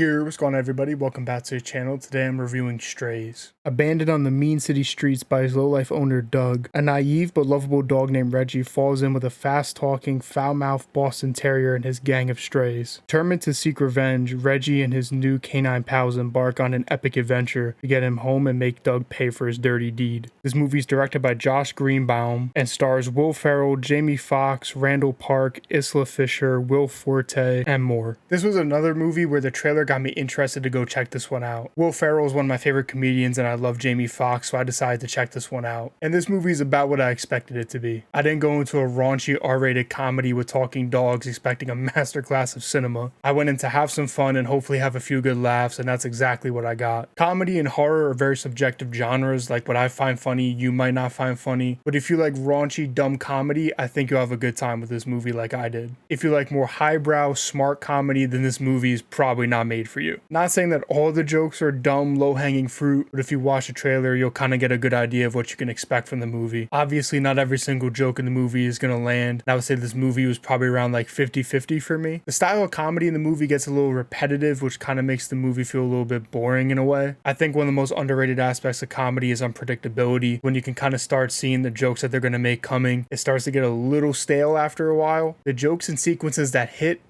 Yo, what's going on, everybody? Welcome back to the channel. Today I'm reviewing Strays. Abandoned on the mean city streets by his low-life owner Doug, a naive but lovable dog named Reggie falls in with a fast-talking, foul-mouthed Boston Terrier and his gang of strays. Determined to seek revenge, Reggie and his new canine pals embark on an epic adventure to get him home and make Doug pay for his dirty deed. This movie is directed by Josh Greenbaum and stars Will Ferrell, Jamie Foxx, Randall Park, Isla Fisher, Will Forte, and more. This was another movie where the trailer got me interested to go check this one out. Will Ferrell is one of my favorite comedians and I love Jamie Foxx, so I decided to check this one out. And this movie is about what I expected it to be. I didn't go into a raunchy R-rated comedy with talking dogs expecting a masterclass of cinema. I went in to have some fun and hopefully have a few good laughs, and that's exactly what I got. Comedy and horror are very subjective genres. Like, what I find funny, you might not find funny. But if you like raunchy, dumb comedy, I think you'll have a good time with this movie like I did. If you like more highbrow, smart comedy, then this movie is probably not made for you. Not saying that all the jokes are dumb, low-hanging fruit, but if you watch the trailer, you'll kind of get a good idea of what you can expect from the movie. Obviously, not every single joke in the movie is going to land, and I would say this movie was probably around like 50-50 for me. The style of comedy in the movie gets a little repetitive, which kind of makes the movie feel a little bit boring in a way. I think one of the most underrated aspects of comedy is unpredictability. When you can kind of start seeing the jokes that they're going to make coming, it starts to get a little stale after a while. The jokes and sequences that hit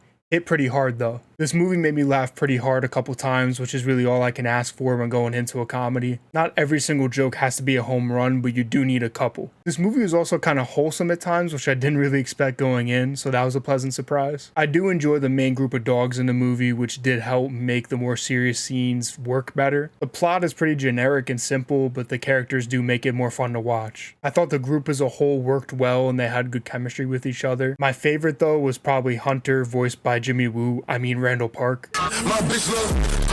pretty hard though. This movie made me laugh pretty hard a couple times, which is really all I can ask for when going into a comedy. Not every single joke has to be a home run, but you do need a couple. This movie was also kind of wholesome at times, which I didn't really expect going in, so that was a pleasant surprise. I do enjoy the main group of dogs in the movie, which did help make the more serious scenes work better. The plot is pretty generic and simple, but the characters do make it more fun to watch. I thought the group as a whole worked well and they had good chemistry with each other. My favorite though was probably Hunter, voiced by Randall Park. My bitch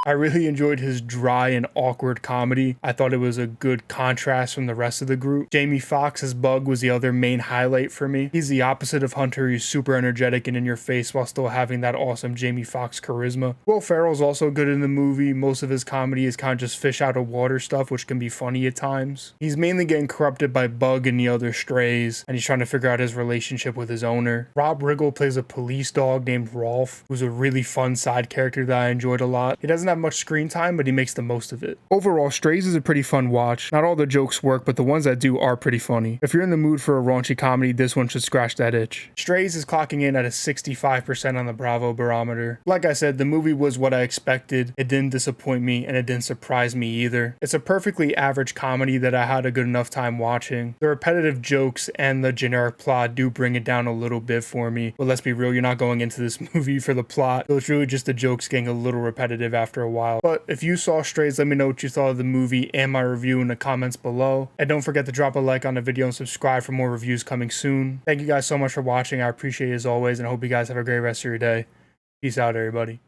I really enjoyed his dry and awkward comedy. I thought it was a good contrast from the rest of the group. Jamie Foxx's Bug was the other main highlight for me. He's the opposite of Hunter. He's super energetic and in your face while still having that awesome Jamie Foxx charisma. Will Ferrell's also good in the movie. Most of his comedy is kind of just fish out of water stuff, which can be funny at times. He's mainly getting corrupted by Bug and the other strays, and he's trying to figure out his relationship with his owner. Riggle plays a police dog named Rolf, who's a really fun side character that I enjoyed a lot. He doesn't have much screen time, but he makes the most of it. Overall, Strays is a pretty fun watch. Not all the jokes work, but the ones that do are pretty funny. If you're in the mood for a raunchy comedy, this one should scratch that itch. Strays is clocking in at a 65% on the Bravo barometer. Like I said, the movie was what I expected. It didn't disappoint me, and it didn't surprise me either. It's a perfectly average comedy that I had a good enough time watching. The repetitive jokes and the generic plot do bring it down a little bit for me, but let's be real, you're not going into this movie for the plot, so it's really just the jokes getting a little repetitive after a while. But if you saw Strays, let me know what you thought of the movie and my review in the comments below. And don't forget to drop a like on the video and subscribe for more reviews coming soon. Thank you guys so much for watching. I appreciate it as always, and I hope you guys have a great rest of your day. Peace out, everybody.